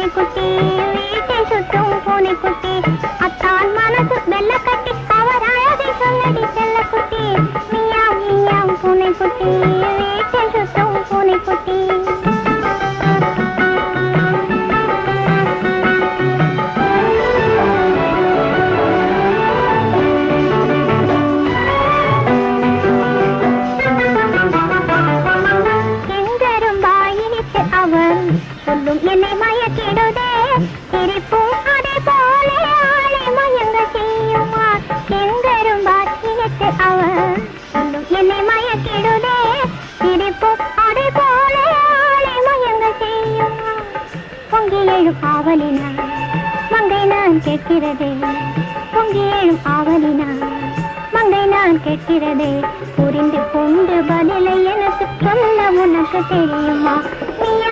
பூனைக்குட்டி வீட்டை சுத்தும் பூனைக்குட்டி அத்தான் மனசு வெள்ள கட்டி அவர் அழகை சொல்லடி செல்லக்குட்டி மியாவ் மியாவ் பூனைக்குட்டி வீட்டை சுத்தும் பூனைக்குட்டி சொல்லும் என்னை மயக்கிடுதே சிரிப்பும் அதே போல ஆளை மயங்க செய்யுமா எங்கரும் பாக்கியத்து அவன் சொல்லும் என்னை மயக்கிடுதே சிரிப்பும் அதே போல ஆளை மயங்க செய்யுமா பொங்கி எழும் ஆவலினா மங்கை நான் கேட்கிறதே பொங்கி எழும் ஆவலினா மங்கை நான் கேட்கிறதே புரிந்து கொண்டு பதிலை எனக்கு சொல்ல உனக்கு தெரியுமா